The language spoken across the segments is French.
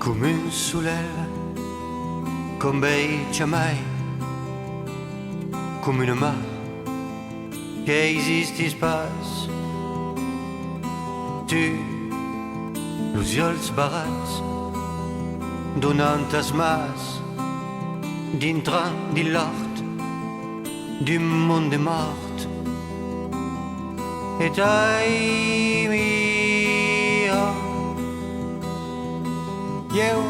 come un soleil, comme bei mai, come une mar che esiste pas. Tu, los ulls barats, donant as mas, dintre de l'art, du monde mort. Et ai mia, io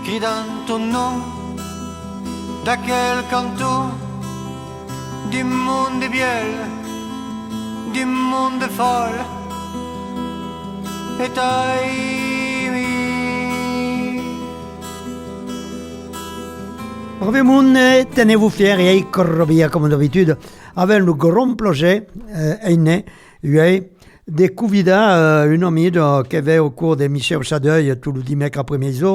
cridant ton nom d'aquel canton du monde biel, du monde folle. Et ai mi. Revemoun, tenez-vous fiers et corrobia comme d'habitude avec le grand projet né, de convidar une amie qui avait au cours des Michel Chadeuil tout le dimanche après-midi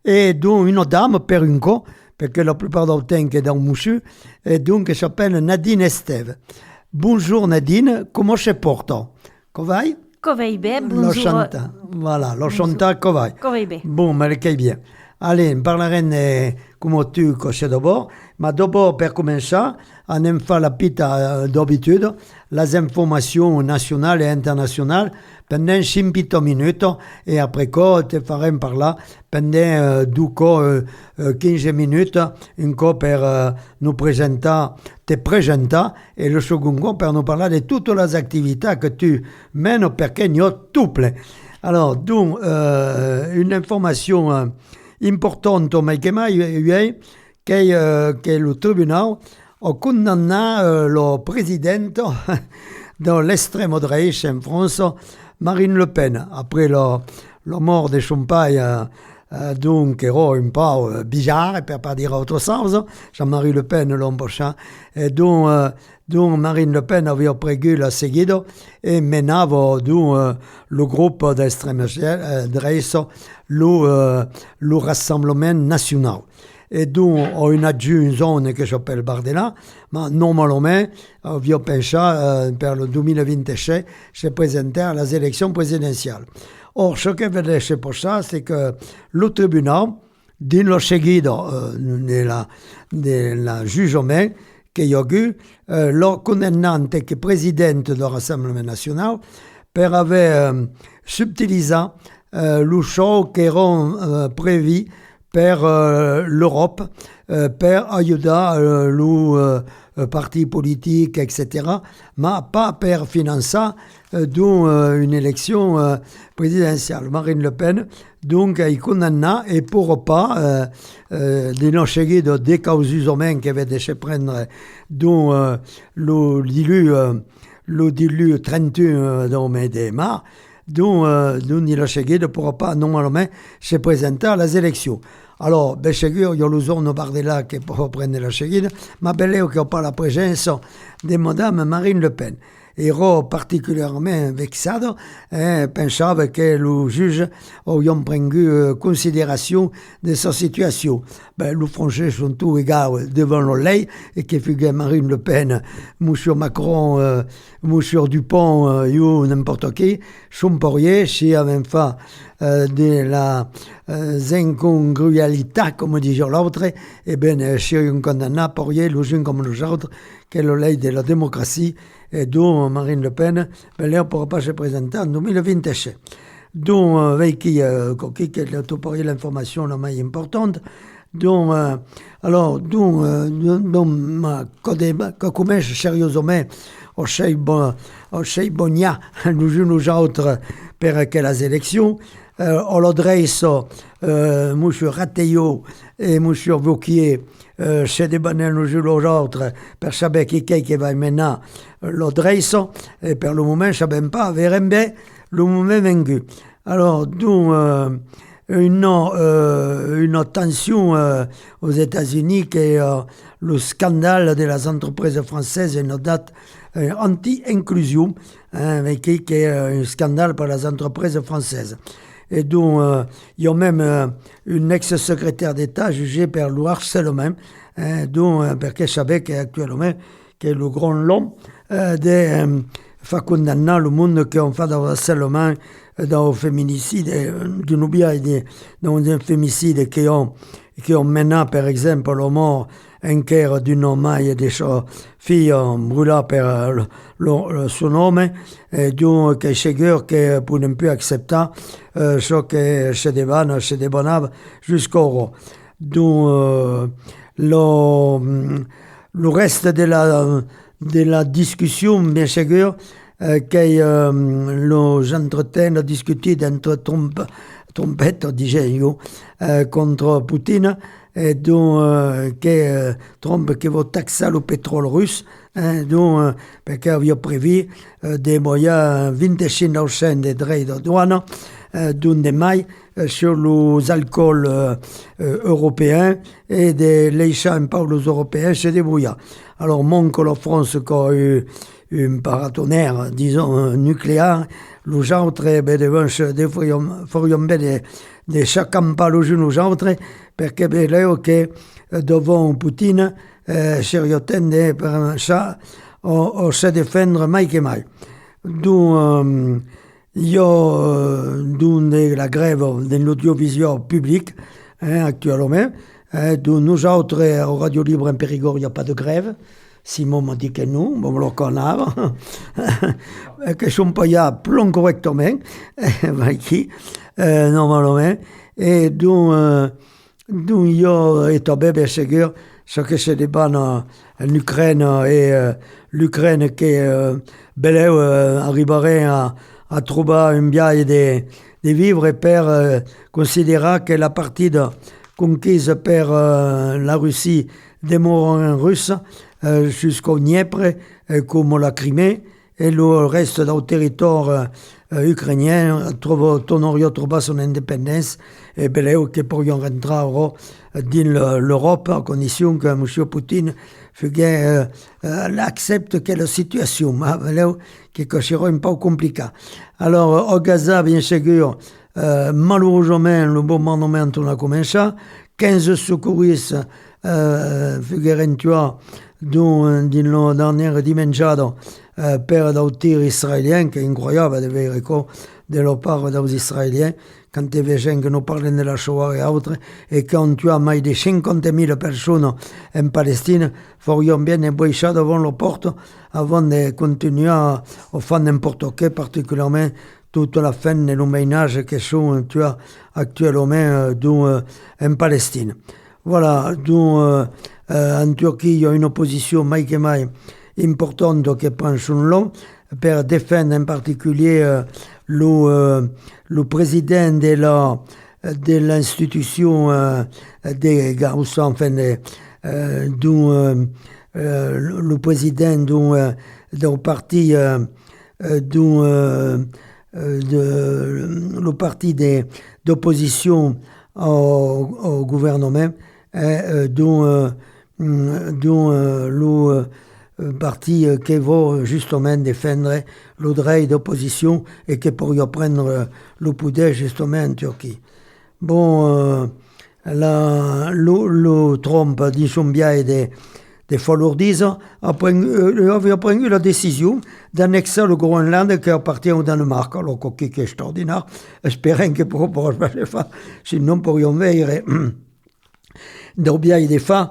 et dont une dame perunco, parce que la plupart du temps est dans Mouchu, et donc elle s'appelle Nadine Estève. Bonjour Nadine, comment se porte? Covai? Covai bé, bonjour. Lo chanta, voilà, lo chanta Covai. Covai bé. Bon, mais le bien. Allez, parleremo come tu cos'è dopo, ma dopo per cominciare andiamo a fare la pita d'abitudine, les informations nationales et internationales pendant 5 minutes et après quoi te faremo parler pendant 15 minutes, un co per nous présenter, te présenter et le second co per nous parler de toutes les activités que tu mènes perché ne ho tutte. Alors, donc, une information importante mai che mai è che il tribunale ha condannato il presidente dell'estremo droite in Francia, Marine Le Pen, après la mort de son père, donc era un peu bizarre, per pas dire autre chose, Jean-Marie Le Pen l'an prochain, et donc Marine Le Pen aveva prégu la seguito e menava le groupe d'extrême droite, le Rassemblement National. Et donc, on a une zone qui s'appelle Bardella, mais normalement, on a pensé pour le 2026 se présenter à les élections présidentielles. Or, ce qui veut dire pour ça, c'est que le tribunal, dans le seguito de jugement qu'il y a eu, le condamnante qui est président du Rassemblement National, per avoir subtilisé le show qui era prévu per l'Europe, per aiutar le parti politique, etc., mais pas per financer une élection présidentielle. Marine Le Pen, donc, est condamnée et pour pas de nos seguido des causes humaines qui avaient déjà prendre dont le dilu 31 de mars, dont il a seguido pour pas normalement se présenter à les élections. Alors, ben sûr, il y a le zone Bardella qui peut prendre la seguida, mais bello che ho pas la presenza di Madame Marine Le Pen. Ero particulièrement vexado et pensava que le juge aveva preso considération de sa situation. Ben, les Français sont tous égaux devant la loi et que figure Marine Le Pen, Monsieur Macron, Monsieur Dupont, ou n'importe qui, sont pourriers si avaient fait de la incongrualité, comme dit l'autre, et bien, si on condamne pourriers, les uns comme les autres, que la loi de la démocratie, et dont Marine Le Pen, ben, elle ne pourra pas se présenter en 2026. Donc, avec qui tu pourrais l'information la plus importante. Donc, alors, quand commence sérieusement, au chei bonia, nous uns aux autres, pour que les élections, on l'adresse, M. Rateillot et M. Vauquier, se débannen les uns aux autres, pour savoir qui va mener l'adresse, et pour le moment, je ne sais pas, verrem bien le moment vaincu. Alors, donc, une tension aux États-Unis qui est le scandale de les entreprises françaises, une date anti-inclusion, qui est un scandale pour les entreprises françaises. Et donc, il y a même une ex-secrétaire d'État jugée par le harcèlement, parce que je savais qu'actuellement, que le grand long de fa condamner le monde qui ont fait de harcèlement dans le féminicide, d'une biaille dans un féminicide qui ont mené, par exemple, la mort en cœur d'une homme et de sa fille brûlée par son homme, et donc che sceglier che non più accepter ciò che se devanno jusqu'au donc le reste de la discussion, bien sûr, que nous entretiens discuté entre trompette, disais-je, contre Poutine, et donc que Trump qui va taxer le pétrole russe, donc parce qu'il avait prévu des moyens 25% de droits de douane d'un des mailles sur les alcools européens et de l'achat par les Européens se débrouillent. Alors, manque la France qui a eu un paratonnerre, disons, nucléaire, les autres, ferions bien de chacun pas les uns aux autres, parce que là, que devant Poutine, sérieusement, per ça, on se défendre mai que mai. Donc, de la grève de l'audiovisuel public, actuellement, donc nous autres, au Radio Libre en Périgord, il n'y a pas de grève. Simon m'a dit que non, bon, le connard, que sont payés plus correctement, normalement. Et donc, io e bien sûr, ce que c'est débat en Ukraine et l'Ukraine qui arriverait à trouver un bien de vivre et per considérer que la partie conquise par la Russie demeure en russe jusqu'au Dniepr, comme la Crimée, et le reste du territoire ukrainien tornerait à trouver son indépendance et beleu que pourrions rentrer dans l'Europe à condition que M. Poutine accepte que la situation que sera un peu compliquée. Alors, au Gaza, bien sûr, malheureusement, le bombardement a commencé. 15 secouristes figurent tués dans la dernière dimanche per des tirs israéliens, qui est incroyable de voir de la part des Israéliens, quand il y a des gens qui nous parlent de la Shoah et autres, et qui ont tué plus de 50 000 personnes en Palestine, ferions bien éboucher devant la porte avant de continuer à faire n'importe quoi, particulièrement toute la fin de nos ménages qui sont tués actuellement en Palestine. Voilà, donc en Turquie, il y a une opposition mai que mai importante qui prend son long pour défendre en particulier le président de l'institution des Gauss, enfin, le président du parti le parti d'opposition au gouvernement, dont le parti qui va justement défendre le droit d'opposition et qui pourrait prendre le pouvoir justement en Turquie. Bon, le Trump dit son bien de falourdise avait pris la décision d'annexer le Groenland qui appartient au Danemark. Alors, qui est extraordinaire, espérant que pour le faire, sinon pourrions voir des biais des faits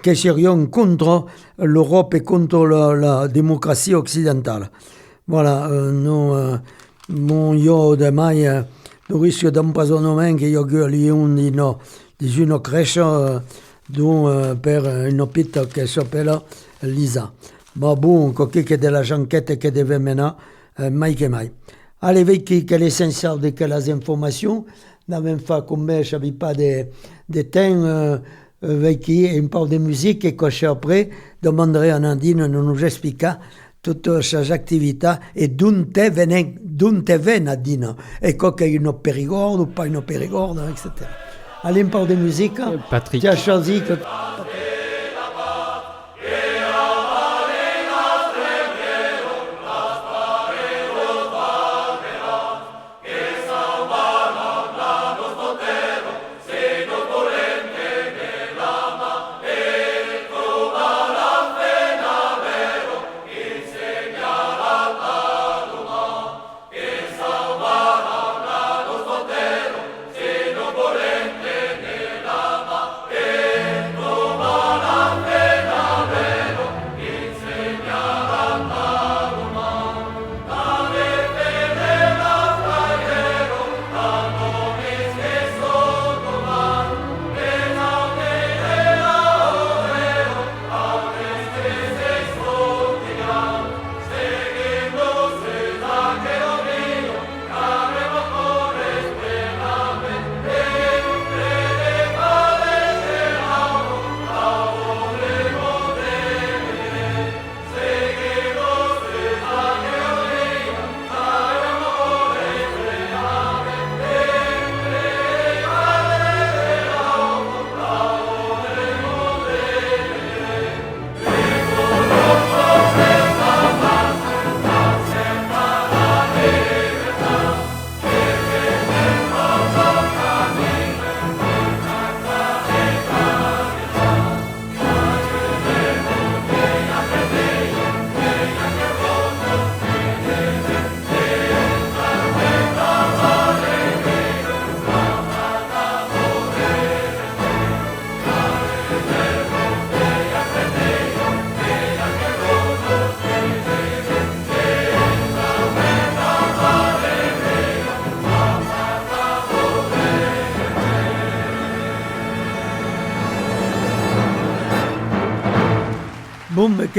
qui serions contre l'Europe et contre la démocratie occidentale. Voilà, mon yo de mai, le risque d'empoisonnement qu'il y a eu une crèche per un hôpital qui s'appelle Lisa. Ma bon, qui est de la janquette qui devait mener, mai que mai. Allez, vedi che l'essentiel de quelles informations, n'avons fait comme je n'avais pas de temps, vedi un peu de musique et que après, demanderai à Nadine de nous expliquer toutes ces activités et d'où te vient Nadine, et quoi qu'il y ait une périgorde ou pas une périgorde, etc. Allez, un peu de musique. Patrick. Tu as choisi que...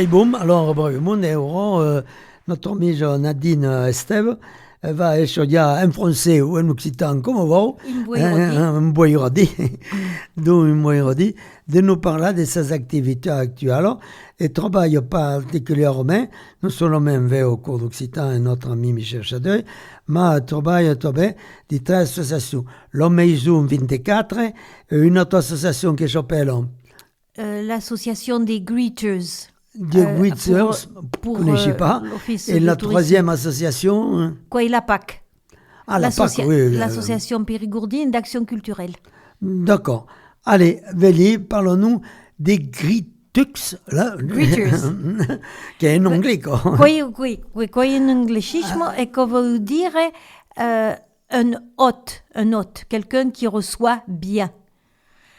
boom. Alors, brevemente, notre amie Nadine Esteve va étudier en français ou en occitan, comme vous, un boirodi, de nous parler de ses activités actuelles et travaille particulièrement, non seulement au cours d'occitan et notre ami Michel Chadeuil, mais travaille de trois associations. L'Homme Zoom 24 et une autre association qui s'appelle l'association des Greeters. Des Greeters, pour je ne connais pas. Et la troisième association Coilapac. La PAC, oui. L'association périgourdine d'action culturelle. D'accord. Allez, Véli, parlons-nous des Greeters. Greeters. Qui est en anglais, quoi. Oui, in anglicismo, et que veut dire un hôte, quelqu'un qui reçoit bien.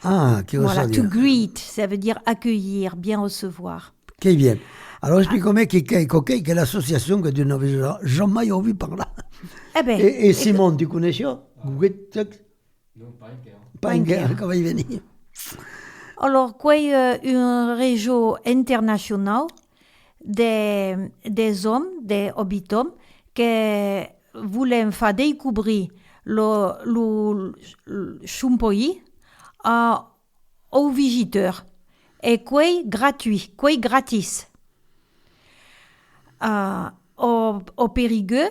Ah, qui reçoit bien. To greet, ça veut dire accueillir, bien recevoir. Qui bien. Alors, explique-moi qui est l'association que tu n'avais jamais ouï parler. Eh ben, et Simon, tu connais ça? Greeters? Non, pas encore. Comment il venir? Alors, un réseau international des hommes, des habitants, qui voulaient faire découvrir le pays aux visiteurs. Et gratuit, gratis. Au Périgueux,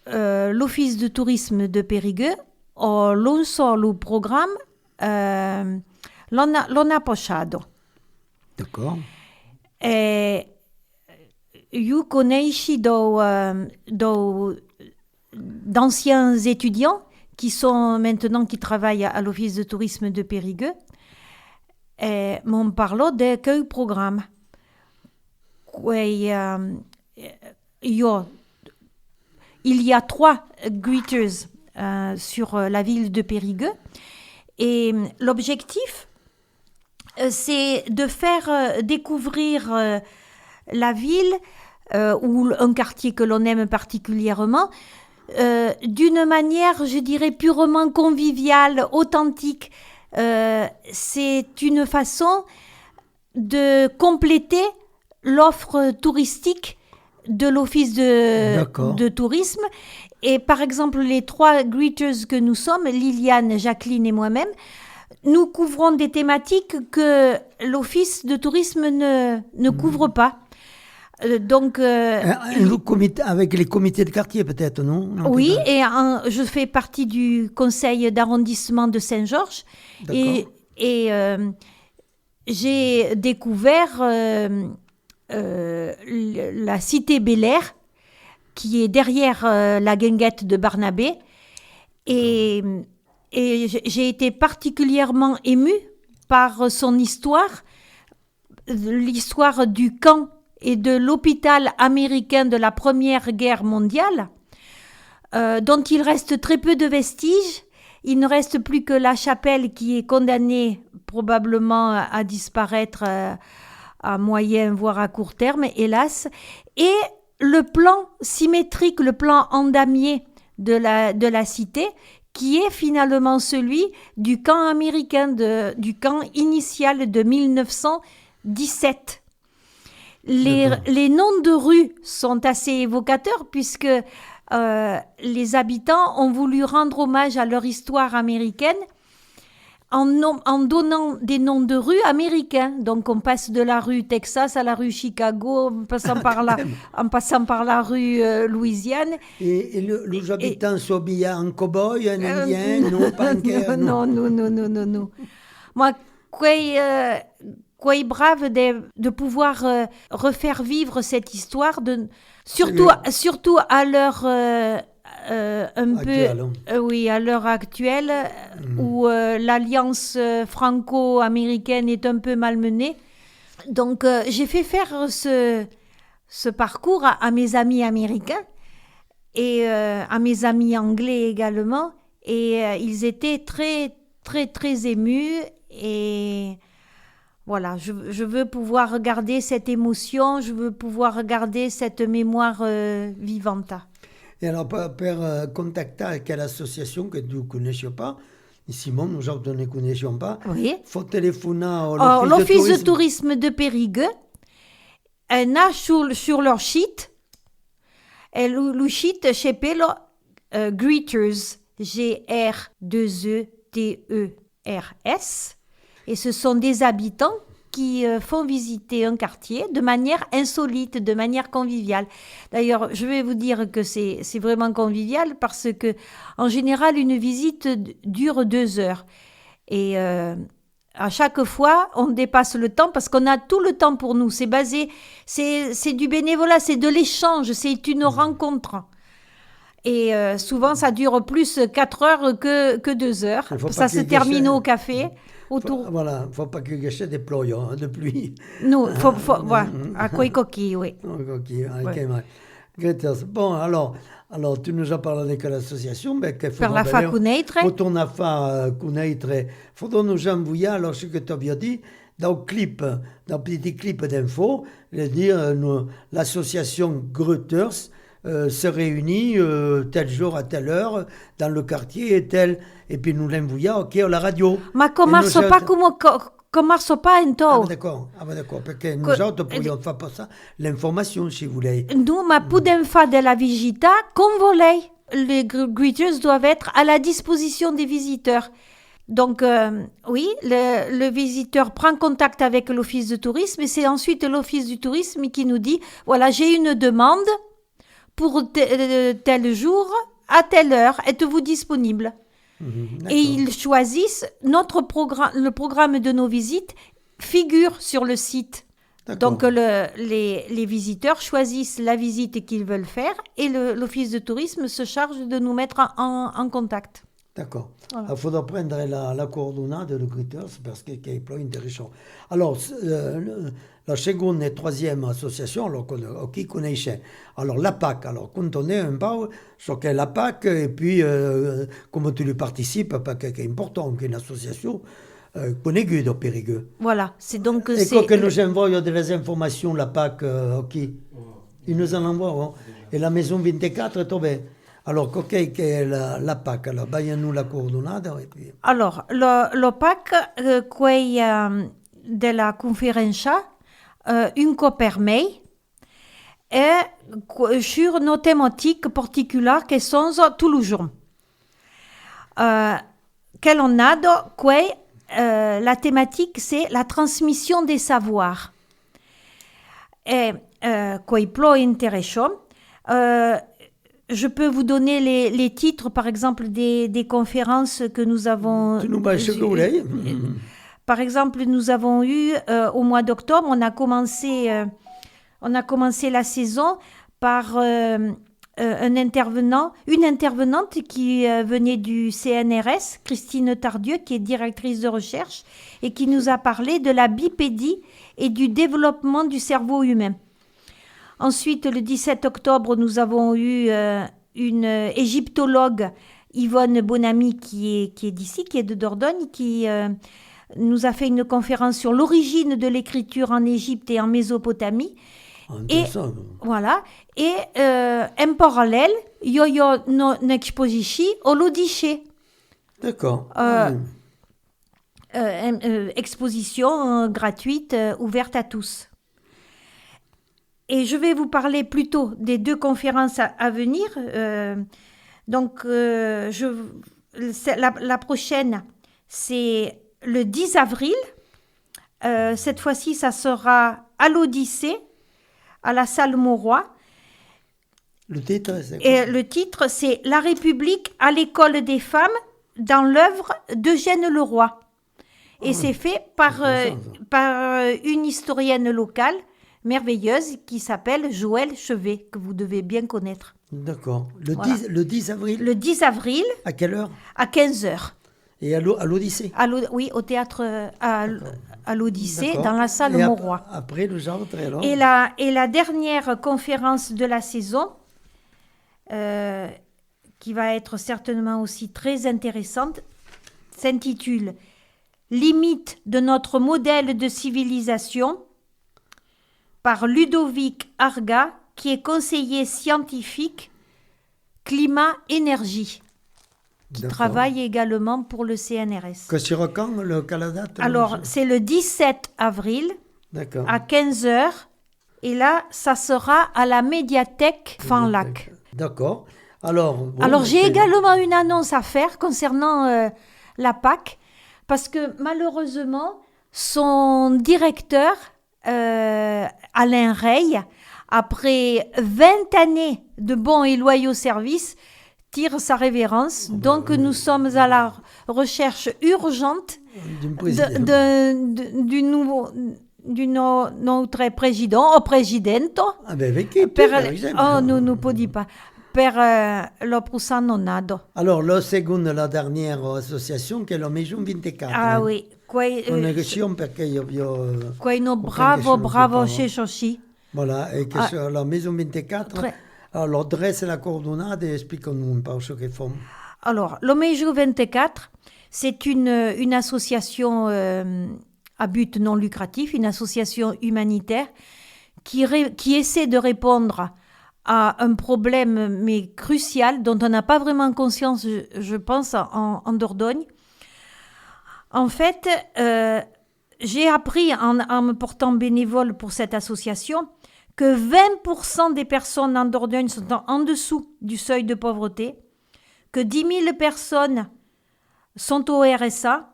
l'Office de tourisme de Périgueux a lancé le programme l'anno passato. D'accord. Et io conosci d'anciens étudiants qui travaillent à l'Office de tourisme de Périgueux et m'ont parlé de quel programme. Il y a 3 greeters sur la ville de Périgueux et l'objectif c'est de faire découvrir la ville ou un quartier que l'on aime particulièrement d'une manière, je dirais, purement conviviale, authentique. C'est une façon de compléter l'offre touristique de l'Office de tourisme. Et par exemple, les 3 greeters que nous sommes, Liliane, Jacqueline et moi-même, nous couvrons des thématiques que l'Office de tourisme ne couvre pas. Donc, avec les comités de quartier peut-être, non? Oui, et je fais partie du conseil d'arrondissement de Saint-Georges et j'ai découvert la cité Bel-Air qui est derrière la guinguette de Barnabé et j'ai été particulièrement émue par son histoire, l'histoire du camp et de l'hôpital américain de la Première Guerre mondiale, dont il reste très peu de vestiges. Il ne reste plus que la chapelle qui est condamnée probablement à disparaître à moyen, voire à court terme, hélas. Et le plan symétrique, le plan en damier de la cité, qui est finalement celui du camp américain, du camp initial de 1917. Les noms de rues sont assez évocateurs puisque les habitants ont voulu rendre hommage à leur histoire américaine en donnant des noms de rues américains. Donc on passe de la rue Texas à la rue Chicago en passant par la rue Louisiane. Et les habitants s'habillent en cow-boy, en indien, non, pas en non. Moi, quoi brave de pouvoir refaire vivre cette histoire, surtout à l'heure à l'heure actuelle où l'alliance franco-américaine est un peu malmenée. Donc j'ai fait faire ce parcours à mes amis américains et à mes amis anglais également, et ils étaient très très très émus. Et voilà, je veux pouvoir regarder cette émotion, je veux pouvoir regarder cette mémoire vivante. Et alors, pour contacter quelle association que tu ne connaissais pas, Simon, nous autres ne connaissions pas, oui. Il faut téléphoner à l'Office de tourisme de Périgueux sur leur site, le site s'appelle Greeters, G-R-2-E-T-E-R-S, et ce sont des habitants qui font visiter un quartier de manière insolite, de manière conviviale. D'ailleurs, je vais vous dire que c'est vraiment convivial parce que, en général, une visite dure 2 heures. Et à chaque fois, on dépasse le temps parce qu'on a tout le temps pour nous. C'est du bénévolat, c'est de l'échange, c'est une rencontre. Et souvent, ça dure plus 4 heures que 2 heures. Ça se termine au café. Voilà, il ne faut pas que gâcher des ployons de pluie. Non, voilà, à quoi coquille, oui. Bon, alors, tu nous as parlé de l'association, che Per la fa cuneitre. Potona fa cuneitre, faut nous envoyer, alors ce que tu as dit, dans petit clip d'info, dire l'association Greuters se réunit tel jour à telle heure dans le quartier et puis nous l'envoyons à la radio. Ma commarso pas commarso pas in Ah, d'accord, perché nous autres pourrions faire pas ça, l'information si vous voulez. Nous, ma poudem fa de la visita, comme volei. Les greeters doivent être à la disposition des visiteurs. Donc, oui, le visiteur prend contact avec l'office de tourisme et c'est ensuite l'office du tourisme qui nous dit, voilà, j'ai une demande pour tel jour, à telle heure, êtes-vous disponible ? Et ils choisissent le programme de nos visites figure sur le site. Donc les visiteurs choisissent la visite qu'ils veulent faire et l'office de tourisme se charge de nous mettre en contact. D'accord. Voilà. Il faudra prendre la coordonnade de Greeters parce qu'il est plus intéressant. Alors, la seconde et troisième association, alors, qui connaissait. Alors, la PAC. Alors, quand on est un peu sur la PAC, et puis, comment tu lui participes, parce que c'est important qu'une association connaît au Périgueux. Voilà. C'est donc. Et quand nous envoie des informations, la PAC, il nous en envoie. Hein. Et la maison 24 est tombée. Alors, qu'est-ce que la PAC? Alors, nous la coordonnade. Et puis... Alors, la PAC, quei della conferenza, un copermei, et sur nos thématiques particulières qui sont tous les jours. Quel on a, la thématique, c'est la transmission des savoirs. Et quei plus intéressant, je peux vous donner les titres, par exemple, des conférences que nous avons... Tu nous mets ce que vous voulez. Par exemple, nous avons eu, au mois d'octobre, on a commencé la saison par une intervenante qui venait du CNRS, Christine Tardieu, qui est directrice de recherche, et qui nous a parlé de la bipédie et du développement du cerveau humain. Ensuite, le 17 octobre, nous avons eu une égyptologue, Yvonne Bonamy, qui est d'ici, qui est de Dordogne, qui nous a fait une conférence sur l'origine de l'écriture en Égypte et en Mésopotamie. Et voilà. Et en parallèle, il y a une exposition au Lodiché. D'accord. Exposition gratuite, ouverte à tous. Et je vais vous parler plutôt des 2 conférences à venir. Donc, la prochaine, c'est le 10 avril. Cette fois-ci, ça sera à l'Odyssée, à la salle Mauroy. Le titre, c'est quoi ? Et le titre, c'est « La République à l'école des femmes » dans l'œuvre d'Eugène Leroy. Et c'est fait par une historienne locale, merveilleuse, qui s'appelle Joëlle Chevet, que vous devez bien connaître. D'accord. Le 10 avril ? Le 10 avril. À quelle heure ? À 15h. Et à l'Odyssée ? Oui, au théâtre à l'Odyssée, dans la salle Mauroy. Après, le genre, alors. Et la dernière conférence de la saison, qui va être certainement aussi très intéressante, s'intitule « Limite de notre modèle de civilisation » par Ludovic Arga, qui est conseiller scientifique climat-énergie, qui travaille également pour le CNRS. Que sur quand, la date ? Alors, c'est le 17 avril à 15h Et là, ça sera à la médiathèque Fanlac. D'accord. Alors, bon, Alors, j'ai c'est- également une annonce à faire concernant la PAC, parce que malheureusement, son directeur, Alain Rey, après 20 années de bons et loyaux services, tire sa révérence. Donc, nous sommes à la recherche urgente D'un président. notre président, o presidente, Ah ben, avec qui, per, par exemple. oh, non può dire pas, per lo Prussano Nado. Alors, la seconde, la dernière association, che è la Maison 24. Ah oui, Connexion perché io quello aucun bravo, che bravo, sono chez Chochi. voilà, e che Ah. la Maison 24. Très- Alors, l'adresse e la coordonnade, explique-nous un peu ce qu'ils font. Alors, l'Omejo 24, c'est une association à but non lucratif, une association humanitaire qui essaie de répondre à un problème, mais crucial, dont on n'a pas vraiment conscience, je pense, en Dordogne. En fait, j'ai appris en me portant bénévole pour cette association que 20% des personnes en Dordogne sont en dessous du seuil de pauvreté, que 10 000 personnes sont au RSA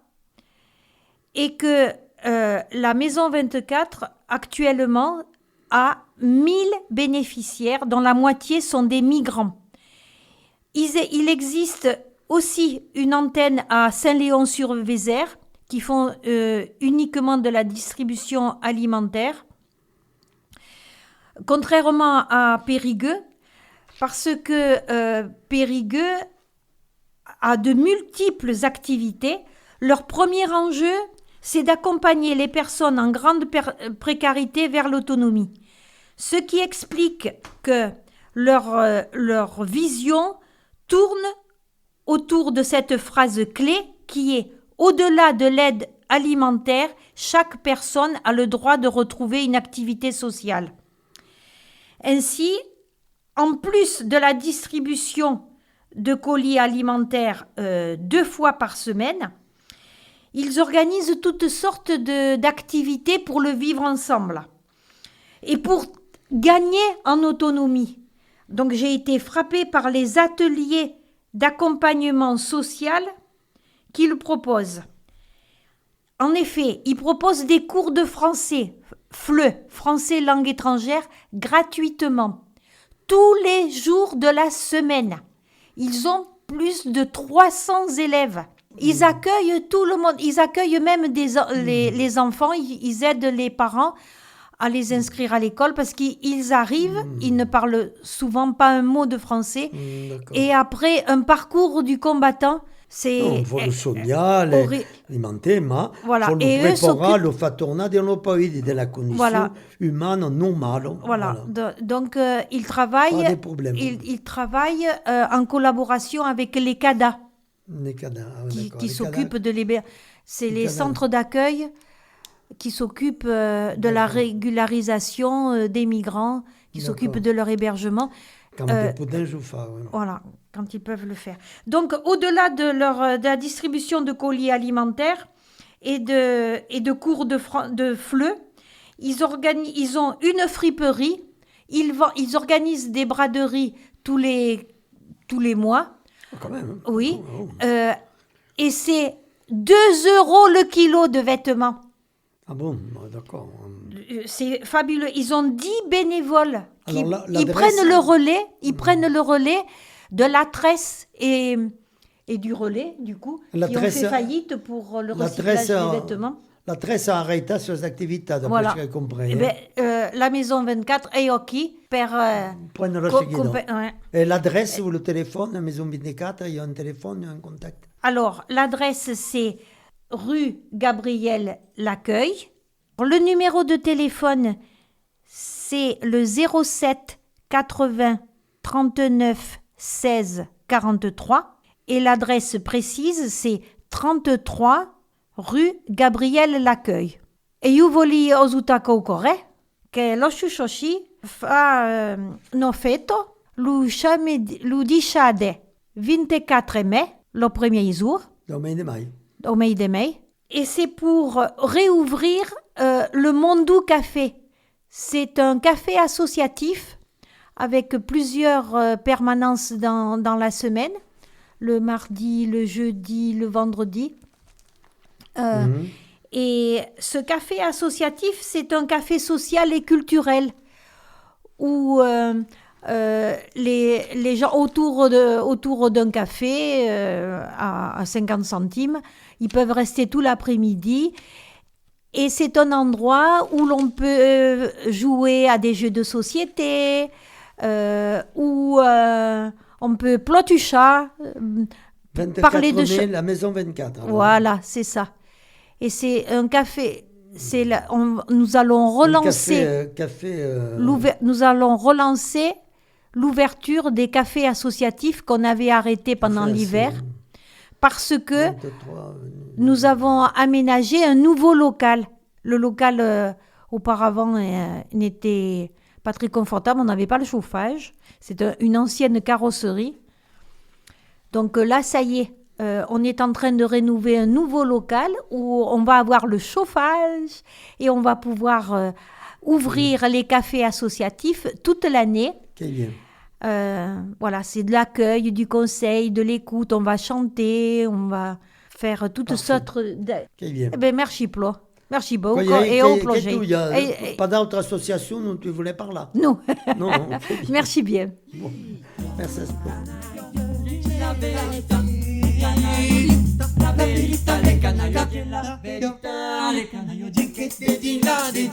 et que la Maison 24, actuellement, a 1000 bénéficiaires, dont la moitié sont des migrants. Il existe aussi une antenne à Saint-Léon-sur-Vézère qui font uniquement de la distribution alimentaire, contrairement à Périgueux, parce que Périgueux a de multiples activités. Leur premier enjeu, c'est d'accompagner les personnes en grande précarité vers l'autonomie. Ce qui explique que leur vision tourne autour de cette phrase clé qui est « Au-delà de l'aide alimentaire, chaque personne a le droit de retrouver une activité sociale ». Ainsi, en plus de la distribution de colis alimentaires 2 fois par semaine, ils organisent toutes sortes d'activités pour le vivre ensemble et pour gagner en autonomie. Donc j'ai été frappée par les ateliers d'accompagnement social qu'ils proposent. En effet, ils proposent des cours de français, FLE, français langue étrangère, gratuitement, tous les jours de la semaine. Ils ont plus de 300 élèves. Ils accueillent tout le monde. Ils accueillent même les enfants. Ils aident les parents à les inscrire à l'école parce qu'ils arrivent, ils ne parlent souvent pas un mot de français. Et après un parcours du combattant, c'est... No, un po' lo sognare, alimentare, ma Voilà. solo Et eux preparare, lo fa tornare nel paese della condizione Voilà. umana normale. Voilà. Donc, ils Pas travaillent, de problème. ils travaillent en collaboration avec les CADA Les cadavres, qui d'accord. Les s'occupent de l'hébergement. C'est les cadavres. centres d'accueil qui s'occupent de la régularisation des migrants, qui D'accord. s'occupent de leur hébergement. Quand il peut je fais, oui. Voilà, quand ils peuvent le faire. Donc, au-delà de la distribution de colis alimentaires et de cours de FLE, ils ont une friperie. Ils organisent des braderies tous les mois. Oh, quand même. hein. Oui. Oh. Et c'est 2 € le kilo de vêtements. Ah bon, d'accord. C'est fabuleux. Ils ont 10 bénévoles qui Alors, ils l'adresse- prennent le relais. Ils prennent le relais de la tresse et du relais, du coup, qui ont L'adresse- fait faillite pour le L'adresse recyclage des vêtements. L'adresse a arrêté sur les activités, d'après Voilà. ce que j'ai compris. Eh ben, la Maison 24 est qui per... Prendre le co- seguito. ouais. Et l'adresse ou le téléphone, la Maison 24, il y a un téléphone, un contact. Alors, l'adresse, c'est rue Gabriel Laccueil. Le numéro de téléphone, c'est le 07 80 39 16 43. Et l'adresse précise, c'est 33 rue Gabriel Laccueil. E io voglio osutare che lo Shushoshi fa no feto lo 10 24 mai, le premier jour, Domaine de mai. au mai. Et c'est pour réouvrir le Mondou Café. C'est un café associatif avec plusieurs permanences dans la semaine, le mardi, le jeudi, le vendredi. Et ce café associatif, c'est un café social et culturel où les gens autour d'un café à 50 centimes, ils peuvent rester tout l'après-midi. Et c'est un endroit où l'on peut jouer à des jeux de société, où on peut plotucha, 24 mai, la maison 24. Alors. Voilà, c'est ça. Et c'est un café. Nous allons relancer. Nous allons relancer l'ouverture des cafés associatifs qu'on avait arrêtés pendant l'hiver, parce que nous avons aménagé un nouveau local. Le local auparavant n'était pas très confortable, on n'avait pas le chauffage. C'est une ancienne carrosserie. Donc là, ça y est. On est en train de rénover un nouveau local où on va avoir le chauffage et on va pouvoir ouvrir les cafés associatifs toute l'année. Quel bien. Voilà, c'est de l'accueil, du conseil, de l'écoute. On va chanter, on va faire toutes sortes de... Quel bien. Eh bien, merci, Plo. Merci beaucoup. Et au projet. Il n'y a pas d'autre association dont tu voulais parler? Non. Non. Merci bien. Bon. Merci. La verità, le canaille, la verità, le canaille, che te di la, che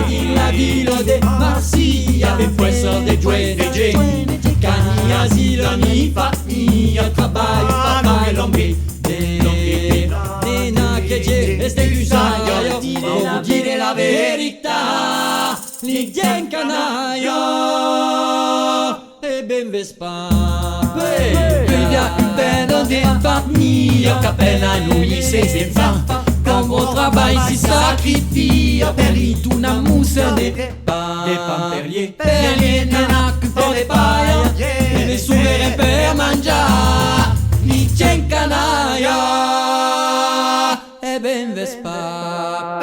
di la vilo de Marsiglia, le fuerza de Jueneje, cani asilo ni fa, ni al trabalho, papà e l'ombre, de na che je, este gusaio, devo dire la verità, li dien canaio, e ben vespa. Pedo de famiglia, capella lui se fa, con mon travail si sacrifia, per una musa de pamperlier, nana che per le paia, e le suvere per mangiare, ni c'è canaia, e ben vespa.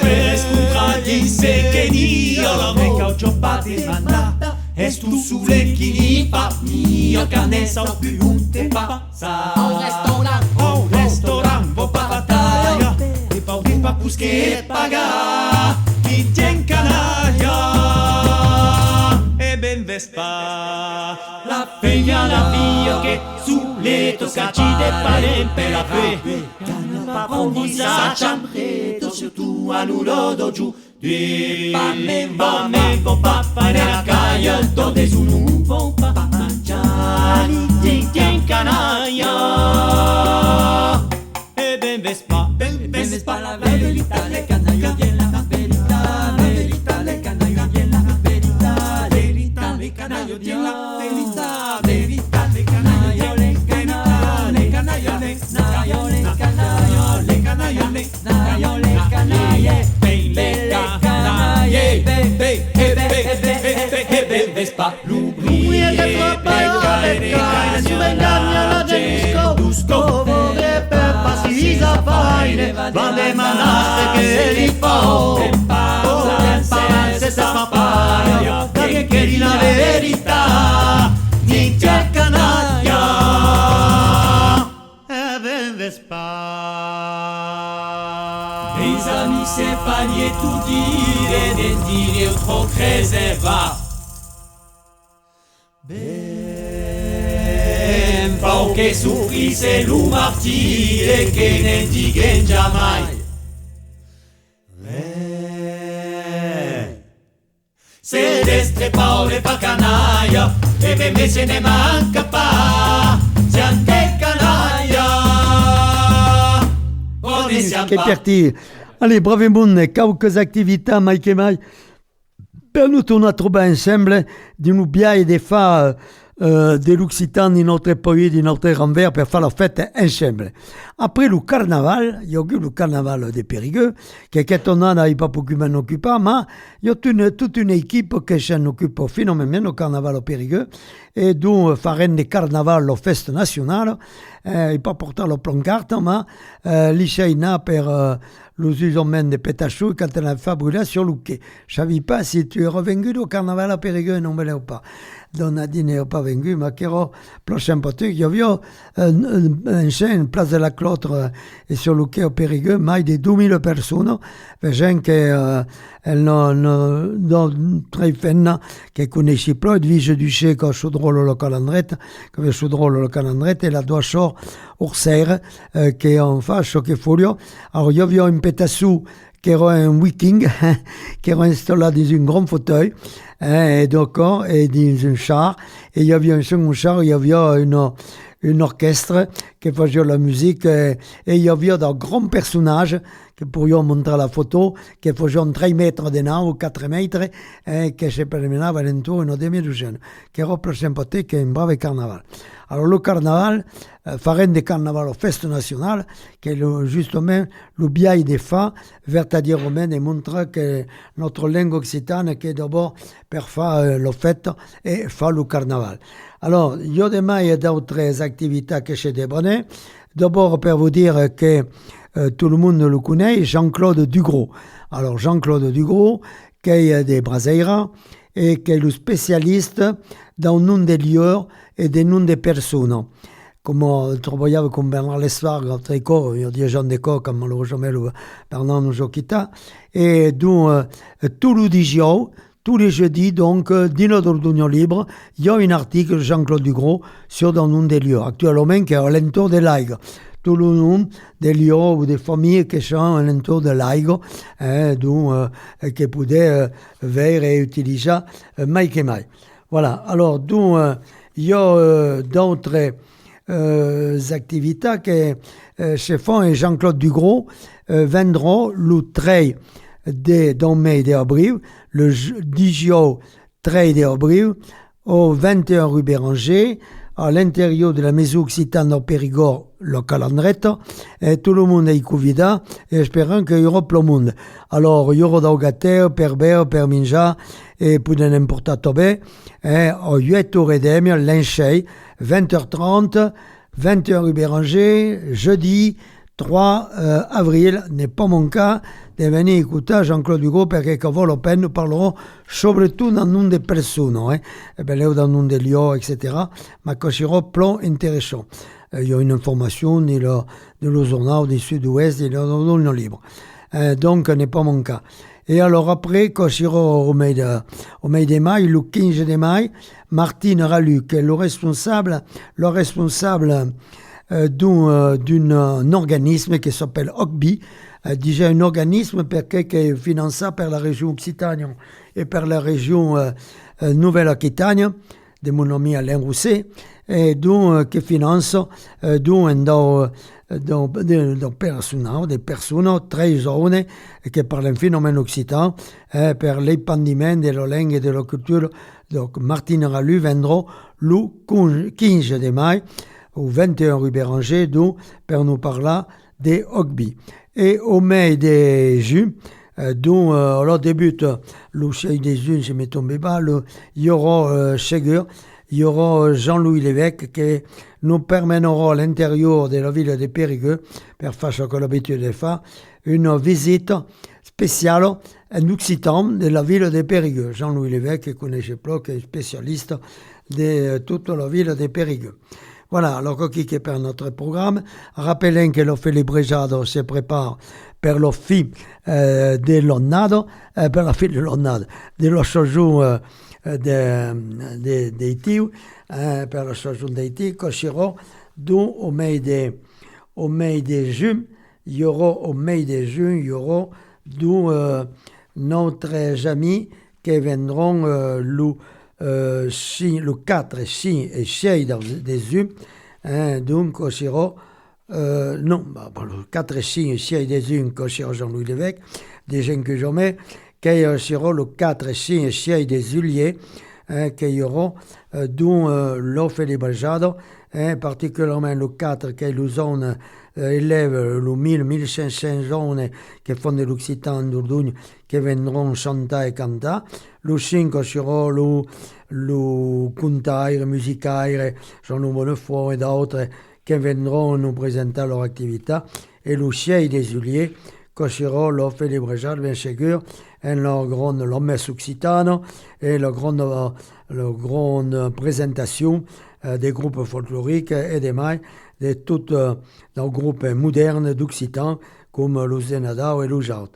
Escutra dice che Dio la me caucho pati manda. Es tu subleki pa mio canessa o più te passa. Un restaurant, vou pa batalha, e pa busque pagar, e tem canalha, e ben vespa. La feia la via che sulle toccaci de pare per la fe, cana pa provisa ciambreto, surtout a nulo doju. Va me pa fare la caia, il tode su un po' pa mangiare, ti canaia. E ben vespa la verità, le canaio la verità, le canaio la verità, le canaio la verità, le canaio le canaio, le canaio le canaio, le canaio le canaio, le canaie. Vespa l'oublie la gente busco per passi a fare va le manaste che li fa se sa papà che di la verità ni c'è canaglia e ben Vespa. Les amis c'est pas nier tout dire des dire trop réserva. Ben fa che soffrisse lu martire che ne diguen jamais. Se destre paure pa canaia e ben me se ne manca pa siante canaia. Che perti. Allez, brave monde, quelques activités, Mike et Mike. Per nous tornare a trovare insieme di un biai di fare dell'Occitanie in nostri paesi, in nostri ranvers per fare la fête insieme. Après le carnaval, il y a eu le carnaval de Périgueux, che non n'avait pas beaucoup m'en occuper, ma il y a toute une équipe qui s'en occupe finalement au carnaval au Périgueux, et donc faire des carnaval, la fête nationale, il pas porté le plan carte, mais l'Ichaïna per l'usament de Pétachou quand on a fait brûler sur le quai. Je ne savais pas si tu es revenu au carnaval à Périgueux, non, mais pas. Donc, Nadine n'est pas venu, mais qui est prochain pote, il y avait une place de la Clotre et sur le quai au Périgueux, mais de 2000 personnes, des gens qui non très fenna, qui connaissent pas, de Vige du Ché, qui Chaudrol le calendrette, qui Chaudrol le calendrette, et la Doachor Ourserre, qui est en face, choqué folio. Alors, il y avait un pétassou qui era un viking, qui era installé dans un grand fauteuil, et d'accord, et dans un char, et il y avait un second char, il y avait une orchestre qui faisait la musique, et il y avait des grands personnages que pourrions montrer la photo, qui faisaient 3 mètres de nain ou 4 mètres, et qui se promenaient alentour une demi-douzaine, qui era plus sympathique qu'un brave carnaval. Alors le carnaval, farem de carnaval aux fêtes nationales, qui est justement le biais des fa, c'est-à-dire de montrer que notre langue occitane, qui est d'abord per faire la fête et faire le carnaval. Alors, il y a demain d'autres activités que chez Desbonnets. D'abord, pour vous dire que tout le monde le connaît, Jean-Claude Dugros. Alors, Jean-Claude Dugros, qui est des Braseira et qui est le spécialiste dans le nom des lieux et des noms des personnes. Comme travaillava con Bernard Lesvar, il y a des gens d'école, comme malheureusement Bernard nous a quitté. Et donc, tout le dimanche, tous les jeudis, donc, dans notre Union Libre, il y a un article de Jean-Claude Dugros sur le nom des lieux. Actuellement, qui est à l'entour de l'Aigle. Tout le nom des lieux ou des familles qui sont à l'entour de l'Aigle, donc, qui pouvaient voir et utiliser mai que mai. Voilà. Alors, donc, il y a d'autres activités que se font et Jean-Claude Dugros vendront le 13 de mai d'avril, le 10 13 d'avril, au 21 rue Béranger, à l'intérieur de la maison occitane au Périgord, le calendrette, et tout le monde est convié, et espérons qu'il y aura plein de monde. Alors, il y aura des gâteaux, per beurre, per minja, et pour n'importe quoi, et au 8 heures et demie, l'enchei, 20h30, 21 rue Béranger, jeudi 3 avril, n'est pas mon cas, de venir écouter Jean-Claude Dugros parce que vaut la peine, nous parlerons surtout dans le nom des personnes, et bien là, dans le nom des lieux, etc. Mais que sera plein intéressant. Il y a une information de le journal du Sud-Ouest et dans le livre. Donc, n'est pas mon cas. Et alors après, quand je serai au mai de mai, le 15 de mai, Martine Ralu, qui est le responsable d'un organisme qui s'appelle OCBI, déjà un organisme qui est financé par la région Occitanie et par la région Nouvelle-Aquitaine, de mon ami Alain Rousset, et donc qui finance des personnes très jeunes qui parlent un phénomène occitan per l'épandiment de la langue et de la culture. Donc Martine Ralu vendra le 15 de mai au 21 rue Béranger, donc pour nous parler des OCBI. Et au mai de juin, dont alors débute le chef des Unes, je m'ai tombé bas, il y aura Chegueur, il y aura Jean-Louis Lévesque qui nous permettra à l'intérieur de la ville de Périgueux, pour faire ce que l'habitude de faire, une visite spéciale en occitan de la ville de Périgueux. Jean-Louis Lévesque, qui connaît pas, qui est spécialiste de toute la ville de Périgueux. Voilà, alors qui est pour notre programme. Rappelons que le Félibrejado se prépare per la fin de l'onnade, per la fin de l'onnade, de la saison d'Haïti, per la saison d'Haïti, qui sera donc au mai de juin, il y aura donc notre ami qui viendront le 4, 5 et 6 des juin, donc on sera le 4, 5 et 6 des juin, qu'on sera Jean-Louis Lévesque, des gens que jamais, qui sera le 4, 5 et 6 des juillet, qu'il y aura dont l'offre de Brigade, particulièrement le 4, qui est la zone élève le 1500 zones qui font de l'Occitan d'Ordugne qui viendront chanter et canter. Le 5 sera le cantaire, musicaire, Jean-Louis Bonnefoy et d'autres qui viendront nous présenter leur activité et le chien des Juliers, cocheront leur fait les bréjades, bien sûr, et leur grande messe occitane et la grande présentation des groupes folkloriques et des mailles de tous les groupes modernes d'Occitan comme le Zenada et le Jaut.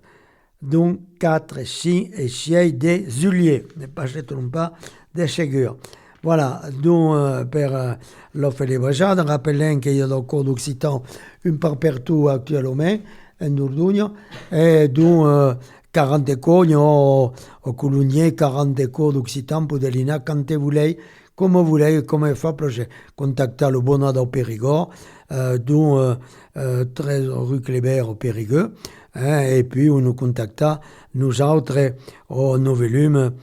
Donc 4, 6 et 6 des Juliers, ne pas se tromper des Ségur. Voilà, donc per l'offre des bréjades, rappelons qu'il y a dans le cours d'Occitan un par partout actuellement, en Dordogne, et donc 40 écoles, au Coulugné, 40 écoles d'Occitan pour déliner quand vous voulez, comme il faut projet. Contactez le Bonada au Périgord, donc 13 rue Kléber au Périgueux, et puis on nous contacta, nous autres, au Novelum,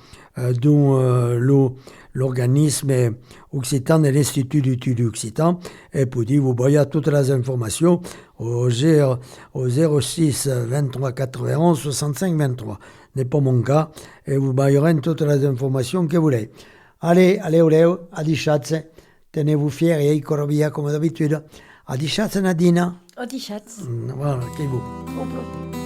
dont l'organisme occitan et l'Institut d'études occitan, et pour dire, vous voyez toutes les informations au 06 23 91 65 23. N'est pas mon cas, et vous voyez toutes les informations que vous voulez. Allez, Léo, à dichatze, tenez-vous fiers et corvia comme d'habitude. À dichatze, Nadina. Oh, die Schatz. Voilà, che vous. Complot.